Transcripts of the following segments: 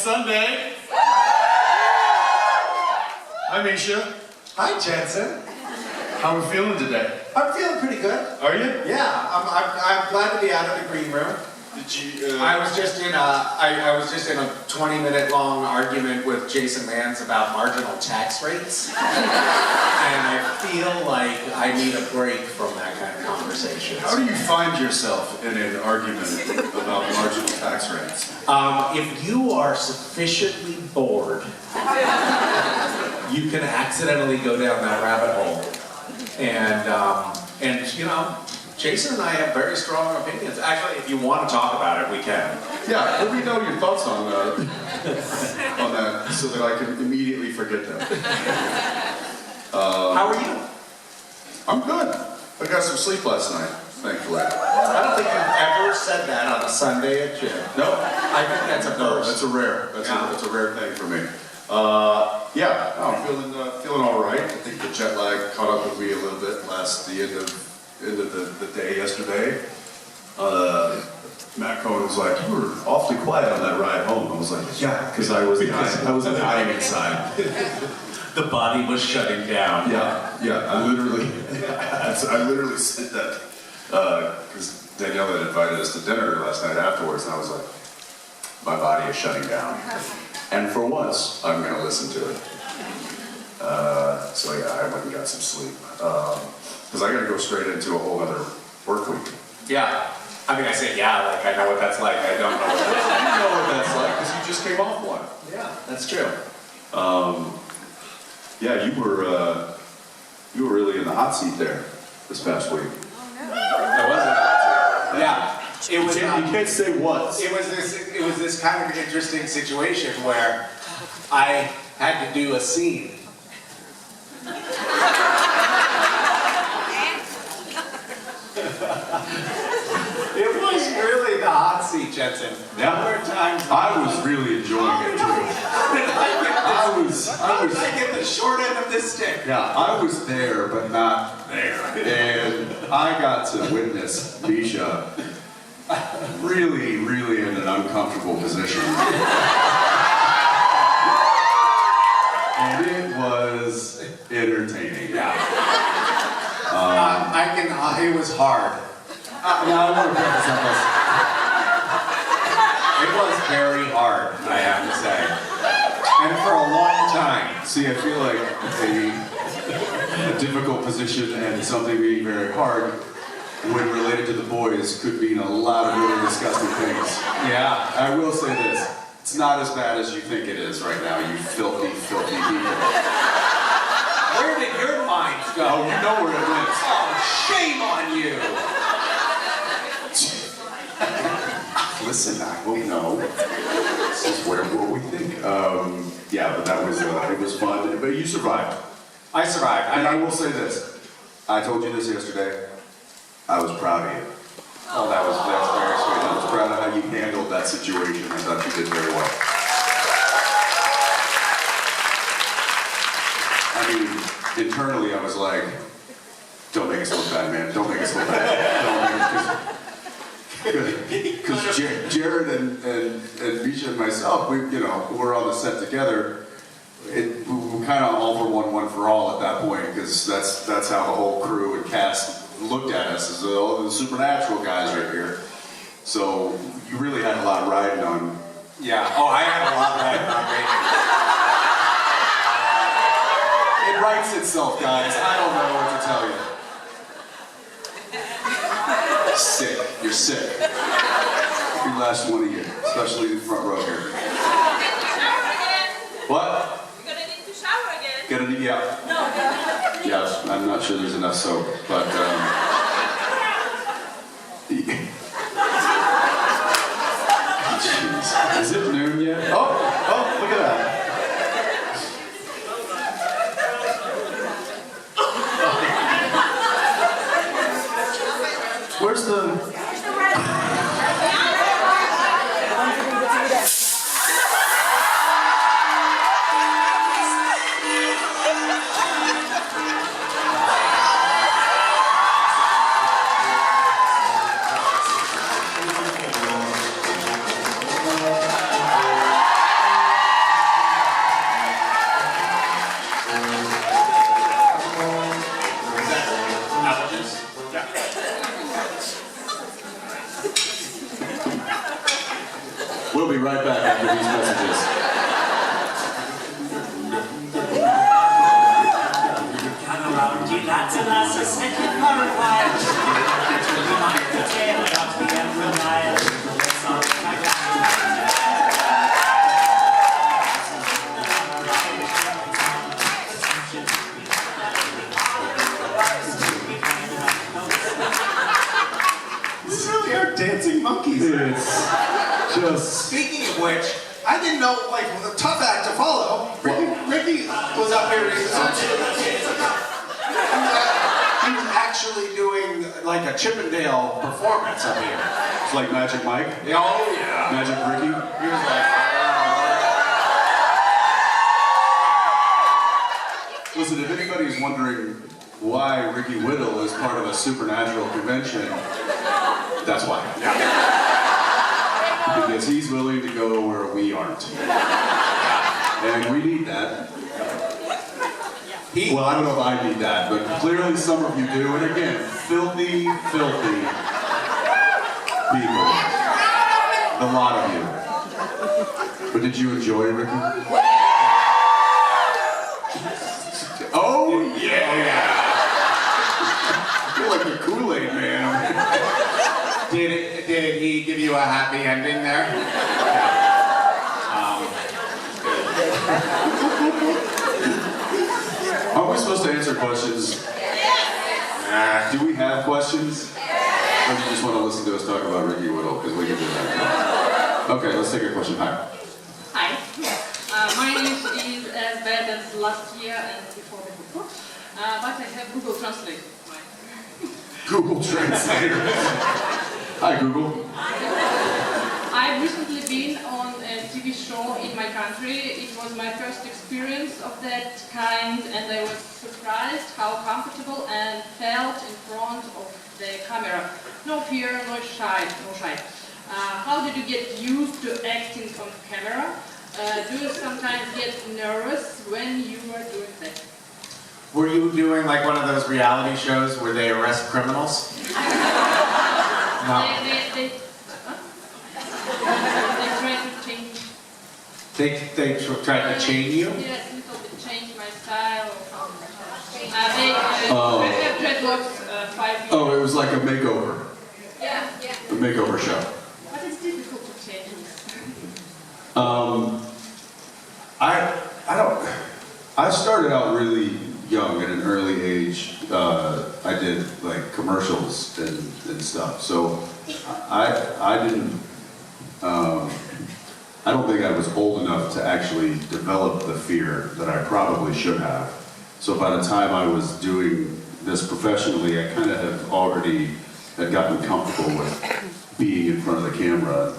Sunday. Hi, Misha. Hi, Jensen. How are we feeling today? I'm feeling pretty good. Are you? Yeah, I'm glad to be out of the green room. Did you? I was just in a 20-minute long argument with Jason Mans about marginal tax rates, and I feel like I need a break from that kind of conversation. How do you find yourself in an argument about marginal tax rates? If you are sufficiently bored, you can accidentally go down that rabbit hole, and you know. Jason and I have very strong opinions. Actually, if you want to talk about it, we can. Yeah, let me know your thoughts on that so that I can immediately forget them. How are you? I'm good. I got some sleep last night, thankfully. I don't think you've ever said that on a Sunday at JIB. No. I think that's a first. That's a rare thing for me. Yeah, no, I'm feeling all right. I think the jet lag caught up with me a little bit the end of the day yesterday. Matt Cohen was like, "You were awfully quiet on that ride home." I was like, "Yeah, because I was dying inside." The body was shutting down. Yeah. I literally said that because Danielle had invited us to dinner last night afterwards, and I was like, "My body is shutting down, and for once, I'm going to listen to it." So yeah, I went and got some sleep. Because I got to go straight into a whole other work week. Yeah. I mean, I say yeah, like I know what that's like. I don't know what that's like. You know what that's like because you just came off one. Yeah, that's true. Yeah, you were really in the hot seat there this past week. I was in the hot seat. Yeah. It was. You can't say what. It was this kind of interesting situation where I had to do a scene. It was really the hot seat, Jensen. Yeah. There were times I was really enjoying it too. How did I get the short end of this stick? Yeah, I was there, but not there. And I got to witness Misha really in an uncomfortable position. And it was entertaining. Yeah. It was hard. Now I want to preface It was very hard, I have to say. And for a long time. See, I feel like a difficult position and something being very hard when related to the boys could mean a lot of really disgusting things. Yeah. I will say this, it's not as bad as you think it is right now, you filthy people. Where did your minds go? Oh, you know where it went. Oh, shame on you! Listen, I will know. This is what we think. Yeah, but that was, it was fun, but you survived. I survived. And I will say this, I told you this yesterday, I was proud of you. Oh, that's very sweet. I was proud of how you handled that situation. I thought you did very well. I mean, internally I was like, don't make us look bad, man. Don't make us look bad. Because Jared and Misha and myself, we're on the set together. We were kind of all for one for all at that point, because that's how the whole crew and cast looked at us as the supernatural guys right here. So you really had a lot riding on. Yeah. Oh, I had a lot riding on me. It writes itself, guys. I don't know what to tell you. Sick. You're sick. Every last one of you, especially the front row here. What? You're gonna need to shower again. Yeah. No. Yeah, I'm not sure there's enough soap, but Jeez. Is it noon yet? Oh, look at that. Where's the... right back after these messages. These really are dancing monkeys. It's just... Speaking of which, I didn't know, like, it was a tough act to follow. Ricky was up here recently. He was actually doing, like, a Chippendale performance up here. It's like Magic Mike. Oh, yeah. Magic Ricky. He was like, Listen, if anybody's wondering why Ricky Whittle is part of a supernatural convention, that's why. Because he's willing to go where we aren't. And we need that. Well, I don't know if I need that, but clearly some of you do. And again, filthy, filthy people. A lot of you. But did you enjoy Ricky? Oh, yeah! You're like the Kool-Aid man. did he give you a happy ending there? Are we supposed to answer questions? Do we have questions? Or do you just want to listen to us talk about Ricky Whittle? Because we can do that. Okay, let's take a question. Hi. Hi. My English is as bad as last year and before. But I have Google Translate. Google Translator. Hi, Google. I've recently been on a TV show in my country. It was my first experience of that kind, and I was surprised how comfortable and felt in front of the camera. No fear, no shy. How did you get used to acting on camera? Do you sometimes get nervous when you are doing that? Were you doing like one of those reality shows where they arrest criminals? No. They try to change. They tried to chain you? Yes, a little bit change my style. They have dreadlocks 5 years. Oh, it was like a makeover. Yeah. A makeover show. But it's difficult to change. I started out really young at an early age. I did like commercials and stuff. So I didn't. I don't think I was old enough to actually develop the fear that I probably should have. So by the time I was doing this professionally, I kind of had gotten comfortable with being in front of the camera.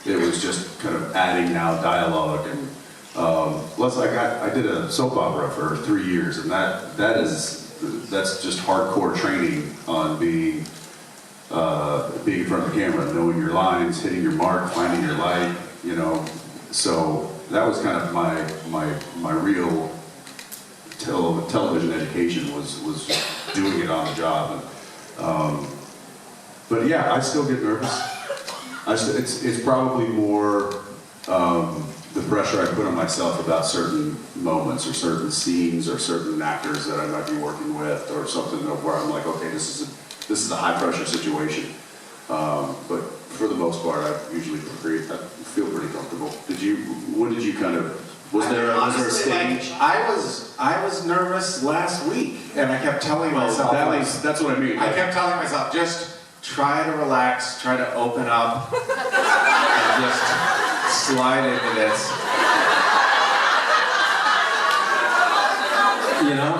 It was just kind of adding now dialogue and plus I did a soap opera for 3 years, and that's just hardcore training on being in front of the camera, knowing your lines, hitting your mark, finding your light, you know. So that was kind of my real television education was doing it on the job. And, but yeah, I still get nervous. It's probably more the pressure I put on myself about certain moments or certain scenes or certain actors that I might be working with or something where I'm like, okay, this is a high pressure situation. But for the most part, I usually feel pretty comfortable. When did you kind of, was there a stage? I was nervous last week, and I kept telling myself, that's what I mean. I kept telling myself, just try to relax, try to open up, and just slide into this. You know?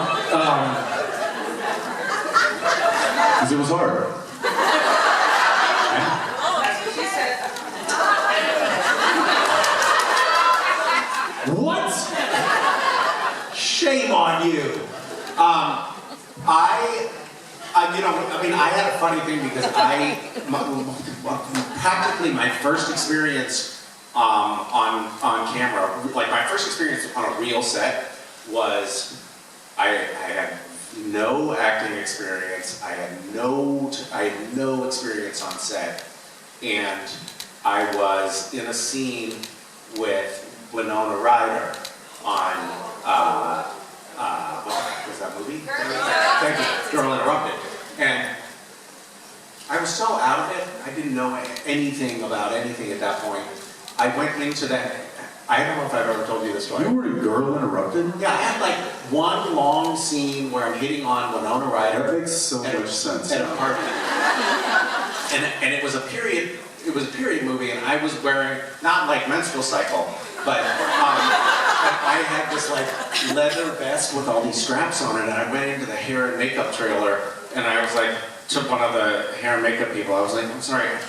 Because it was hard. What? Shame on you. I had a funny thing because practically my first experience on camera, like my first experience on a real set was I had no acting experience. I had no experience on set, and I was in a scene with Winona Ryder on, what was that movie? Thank you, Girl Interrupted. And I was so out of it, I didn't know anything about anything at that point. I went into that, I don't know if I've ever told you this story. You were in Girl Interrupted? Yeah, I had like one long scene where I'm hitting on Winona Ryder. That makes so much sense. At a party. And it was a period movie, and I was wearing, not like menstrual cycle, but I had this like leather vest with all these straps on it, and I went into the hair and makeup trailer, and I was like, to one of the hair and makeup people, I was like, I'm sorry, I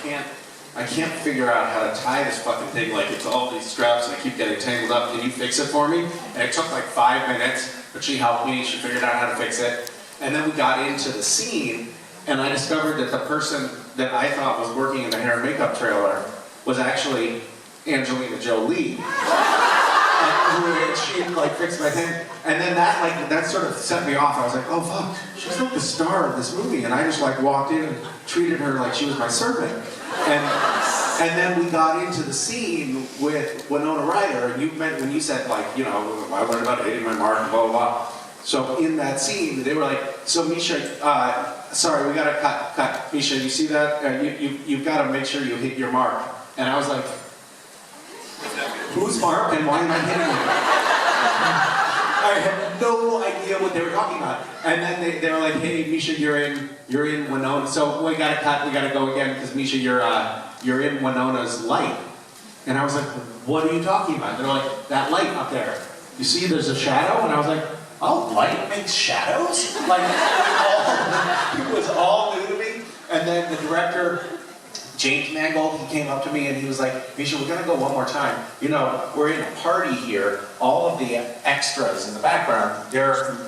can't figure out how to tie this fucking thing, like it's all these straps and I keep getting tangled up, can you fix it for me? And it took like 5 minutes, but she helped me, she figured out how to fix it. And then we got into the scene, and I discovered that the person that I thought was working in the hair and makeup trailer was actually Angelina Jolie. And she like fixed my thing. And then that sort of set me off. I was like, oh fuck, she's not the star of this movie. And I just like walked in and treated her like she was my servant. And then we got into the scene with Winona Ryder, and when you said like, you know, I learned about hitting my mark and blah, blah, blah. So in that scene, they were like, so Misha, sorry, we gotta cut. Misha, you see that? You've gotta make sure you hit your mark. And I was like, whose mark and why am I hitting it? I had no idea what they were talking about. And then they were like, hey, Misha, you're in Winona. So we gotta cut, we gotta go again, because Misha, you're in Winona's light. And I was like, what are you talking about? They're like, that light up there. You see there's a shadow? And I was like, oh, light makes shadows? Like, it was all new to me. And then the director, James Mangold, he came up to me and he was like, Misha, we're gonna go one more time. You know, we're in a party here. All of the extras in the background, they're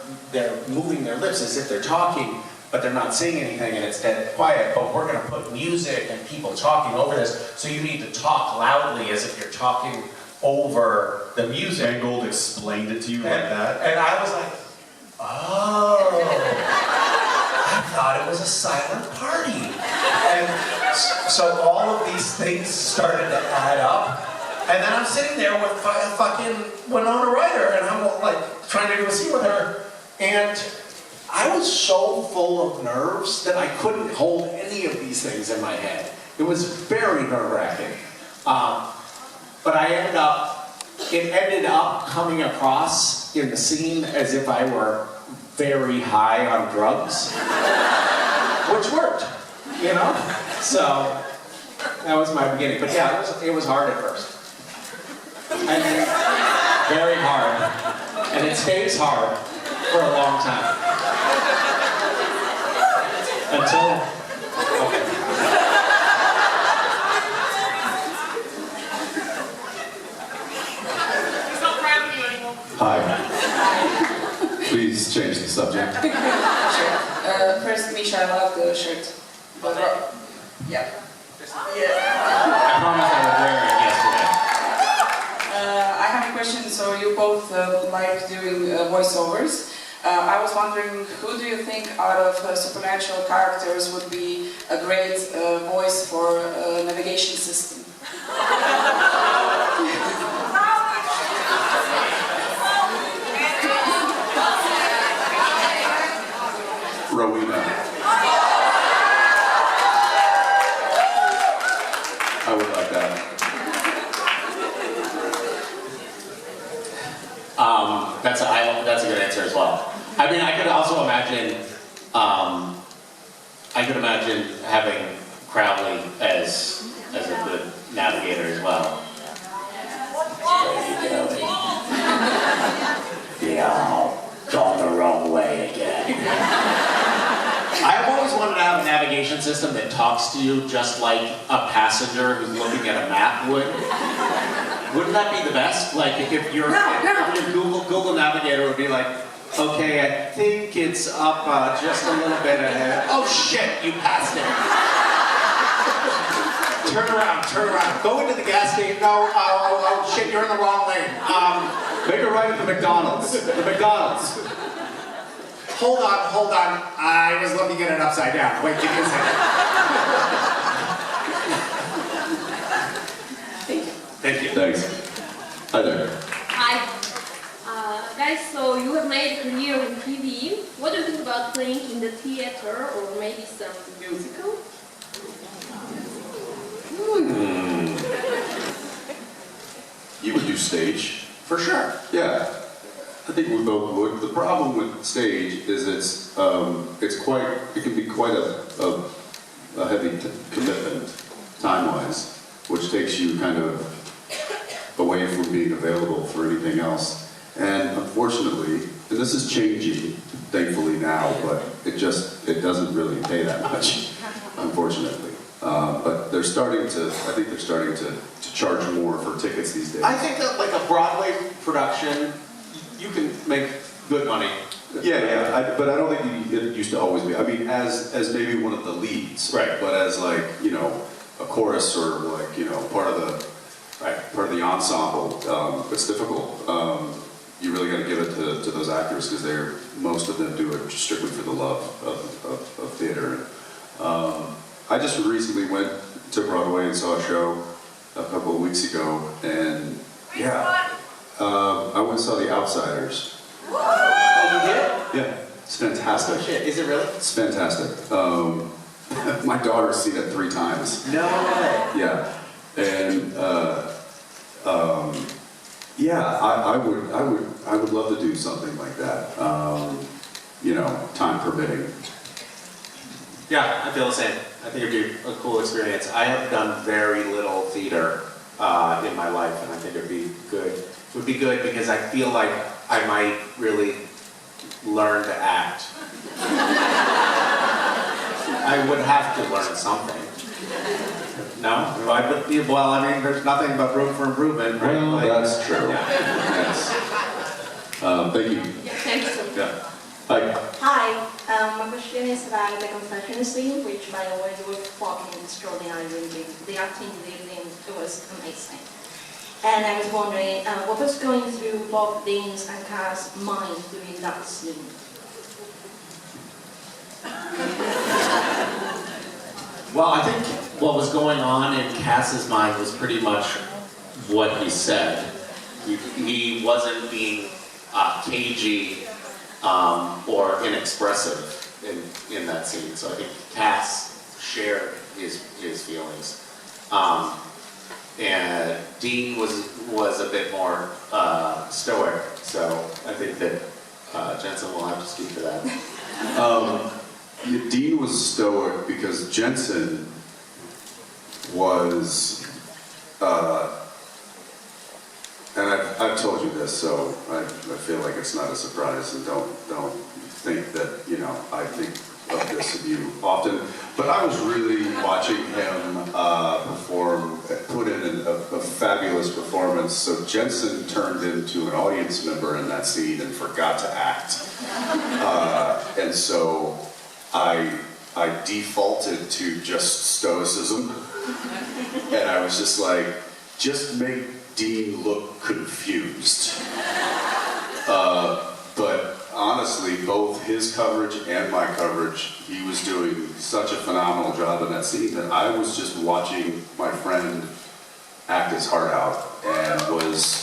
moving their lips as if they're talking, but they're not saying anything and it's dead quiet. But we're gonna put music and people talking over this, so you need to talk loudly as if you're talking over the music. Mangold explained it to you like that? And I was like, oh, I thought it was a silent party. And so all of these things started to add up. And then I'm sitting there with fucking Winona Ryder, and I'm like trying to do a scene with her. And I was so full of nerves that I couldn't hold any of these things in my head. It was very nerve-wracking. But it ended up coming across in the scene as if I were very high on drugs, which worked, you know? So, that was my beginning. But yeah, it was hard at first. I mean, very hard. And it stays hard for a long time. Until, okay. Hi. Please change the subject. Sure. First, Misha, I love the shirt. But, yeah. I promise I was wearing it yesterday. I have a question. So you both like doing voiceovers. I was wondering, who do you think out of supernatural characters would be a great voice for a navigation system? Rowena. I would like that. That's a good answer as well. I mean, I could also imagine, having Crowley as a good navigator as well. Where are you going? Yeah, gone the wrong way again. I've always wanted to have a navigation system that talks to you just like a passenger who's looking at a map would. Wouldn't that be the best? Like if your Google Navigator would be like, okay, I think it's up just a little bit ahead. Oh shit, you passed it. Turn around. Go into the gas station. No, oh shit, you're in the wrong lane. Make a right at the McDonald's. The McDonald's. Hold on. I was looking at it upside down. Wait, give me a second. Thank you. Thanks. Hi there. Hi. Guys, so you have made a career in TV. What do you think about playing in the theater or maybe some musical? You would do stage? For sure. Yeah, I think we both would. The problem with stage is it can be quite a heavy commitment time-wise, which takes you kind of away from being available for anything else. And unfortunately, and this is changing, thankfully now, but it doesn't really pay that much, unfortunately. But they're starting to, I think they're starting to charge more for tickets these days. I think that like a Broadway production, you can make good money. Yeah, but I don't think it used to always be. I mean, as maybe one of the leads, Right. But as like, you know, a chorus or like, you know, part of the ensemble, it's difficult. You really got to give it to those actors because most of them do it strictly for the love of theater. I just recently went to Broadway and saw a show a couple of weeks ago, and yeah, I went and saw The Outsiders. Oh, you did? Yeah, it's fantastic. Oh shit, is it really? It's fantastic. My daughter's seen it 3 times. No way. Yeah, and yeah, I would love to do something like that. You know, time permitting. Yeah, I feel the same. I think it'd be a cool experience. I have done very little theater in my life, and I think it'd be good. It would be good because I feel like I might really learn to act. I would have to learn something. No? Well, I mean, there's nothing but room for improvement, right? Well, Like, that's true. yeah. Yes. Thank you. Thank you so much. Yeah. Hi. Hi, my question is about the confession scene, which by the way was fucking extraordinary. The acting you did in it was amazing. And I was wondering, what was going through Bob Dean's and Cass' mind during that scene? Well, I think what was going on in Cass's mind was pretty much what he said. He wasn't being cagey or inexpressive in that scene. So I think Cass shared his feelings. And Dean was a bit more stoic. So I think that Jensen will have to speak to that. Dean was stoic because Jensen was, and I've told you this, so I feel like it's not a surprise, and don't think that, you know, I think of this of you often, but I was really watching him perform, put in a fabulous performance. So Jensen turned into an audience member in that scene and forgot to act, and so I defaulted to just stoicism, and I was just like, just make Dean look confused. But honestly, both his coverage and my coverage, he was doing such a phenomenal job in that scene that I was just watching my friend act his heart out and was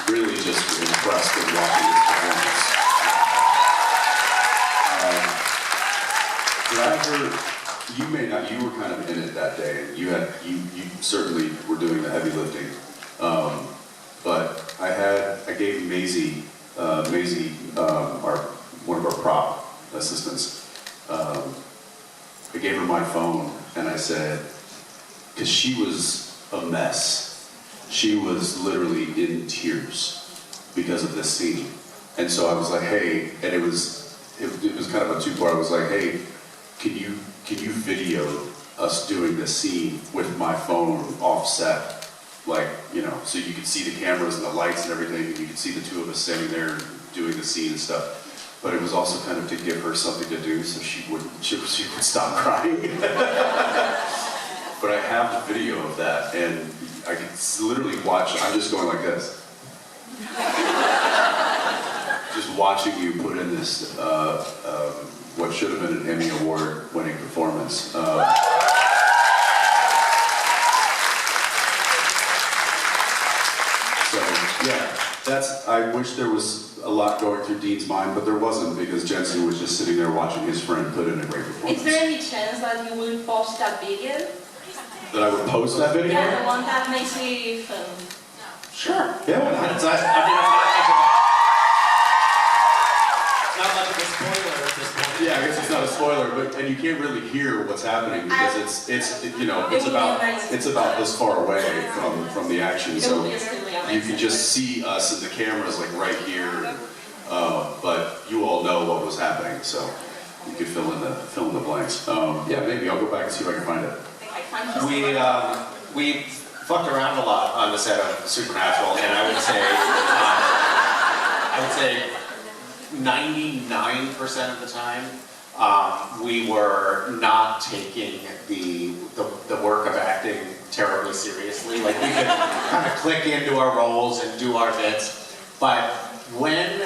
really just impressed in watching his performance. You may not, you were kind of in it that day. You certainly were doing the heavy lifting. But I gave Maisie, one of our prop assistants, I gave her my phone and I said, because she was a mess. She was literally in tears because of this scene. And so I was like, hey, and it was kind of a two-part. I was like, hey, can you video us doing this scene with my phone offset, like, you know, so you could see the cameras and the lights and everything, and you could see the two of us standing there doing the scene and stuff. But it was also kind of to give her something to do so she would stop crying. But I have the video of that, and I could literally watch. I'm just going like this, just watching you put in this. What should have been an Emmy Award-winning performance. I wish there was a lot going through Dean's mind, but there wasn't, because Jensen was just sitting there watching his friend put in a great performance. Is there any chance that you will post that video? That I would post that video? Yeah, the one that Macy filmed. Sure. Yeah, why not? It's not much of a spoiler at this point. Yeah, I guess it's not a spoiler, but and you can't really hear what's happening because it's about this far away from the action, so you can just see us and the cameras like right here, but you all know what was happening, so you could fill in the blanks. Yeah, maybe I'll go back and see if I can find it. We fucked around a lot on the set of Supernatural, and I would say 99% of the time, we were not taking the work of acting terribly seriously. Like, we could kind of click into our roles and do our bits, but when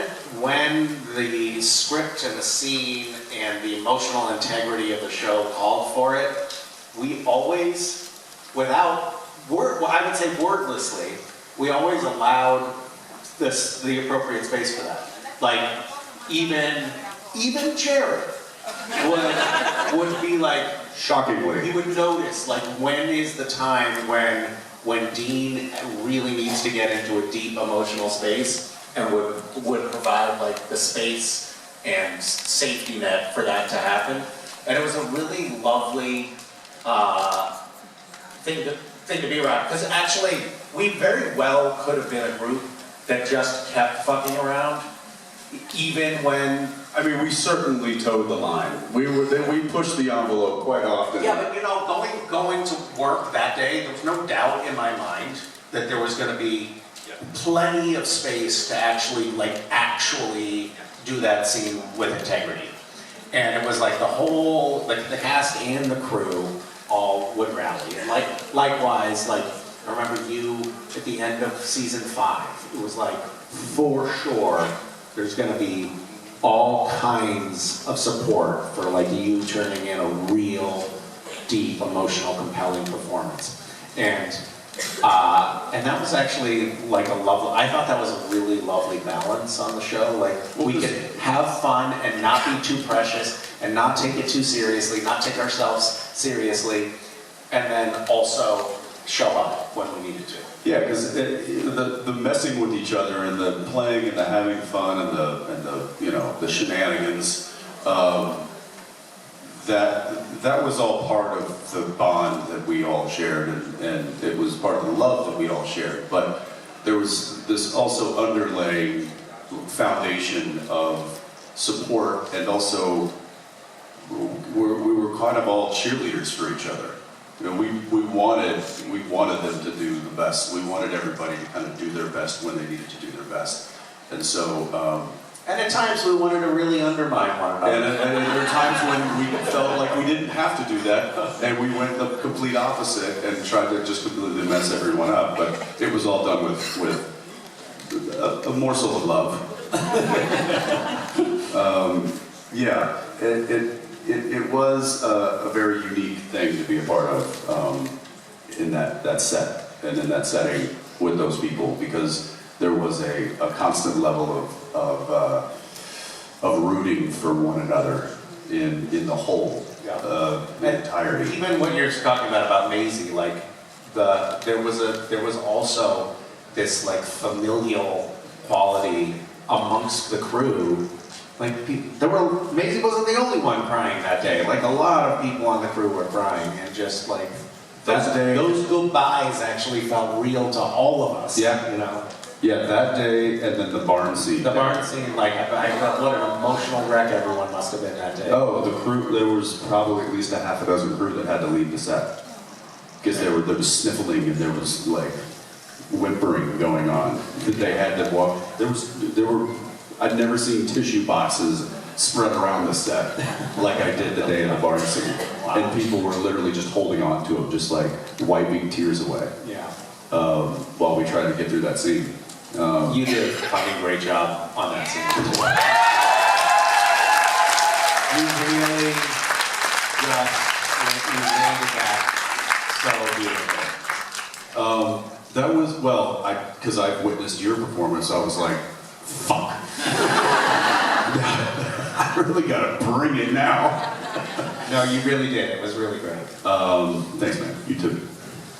the script and the scene and the emotional integrity of the show called for it, we always, I would say wordlessly, we always allowed the appropriate space for that. Like, even Jared would be like, Shockingly. he would notice, like, when is the time when Dean really needs to get into a deep emotional space, and would provide like the space and safety net for that to happen. And it was a really lovely thing to be around, because actually we very well could have been a group that just kept fucking around, even when. I mean, we certainly towed the line. We pushed the envelope quite often. Yeah, but you know, going to work that day, there was no doubt in my mind that there was going to be plenty of space to actually do that scene with integrity. And it was like the whole, like the cast and the crew all would rally. And likewise, like, I remember you at the end of season 5, it was like, for sure, there's going to be all kinds of support for like you turning in a real deep, emotional, compelling performance. And that was actually like a lovely, I thought that was a really lovely balance on the show. Like, we could have fun and not be too precious and not take it too seriously, not take ourselves seriously, and then also show up when we needed to. Yeah, because the messing with each other and the playing and the having fun and the shenanigans, that was all part of the bond that we all shared, and it was part of the love that we all shared. But there was this also underlying foundation of support, and also we were kind of all cheerleaders for each other. You know, we wanted them to do the best. We wanted everybody to kind of do their best when they needed to do their best. And so, and at times we wanted to really undermine one another. and there were times when we felt like we didn't have to do that, and we went the complete opposite and tried to just completely mess everyone up. But it was all done with a morsel of love. Yeah, it was a very unique thing to be a part of in that set and in that setting with those people, because there was a constant level of rooting for one another in the whole entirety. Even what you're talking about Maisie, like there was also this like familial quality amongst the crew. Like, Maisie wasn't the only one crying that day. Like, a lot of people on the crew were crying, and just like those goodbyes actually felt real to all of us. Yeah, you know. Yeah, that day, and then the barn scene. The barn scene, like, what an emotional wreck everyone must have been that day. Oh, the crew. There was probably at least a half a dozen crew that had to leave the set because there was sniffling and there was like whimpering going on. They had to walk. There were. I'd never seen tissue boxes spread around the set like I did the day in the barn scene. Wow. And people were literally just holding on to them, just like wiping tears away. Yeah. While we tried to get through that scene. You did a fucking great job on that scene. You really landed that so beautifully. That was, well, because I've witnessed your performance, I was like, fuck. I really gotta bring it now. No, you really did. It was really great. Thanks, man. You too.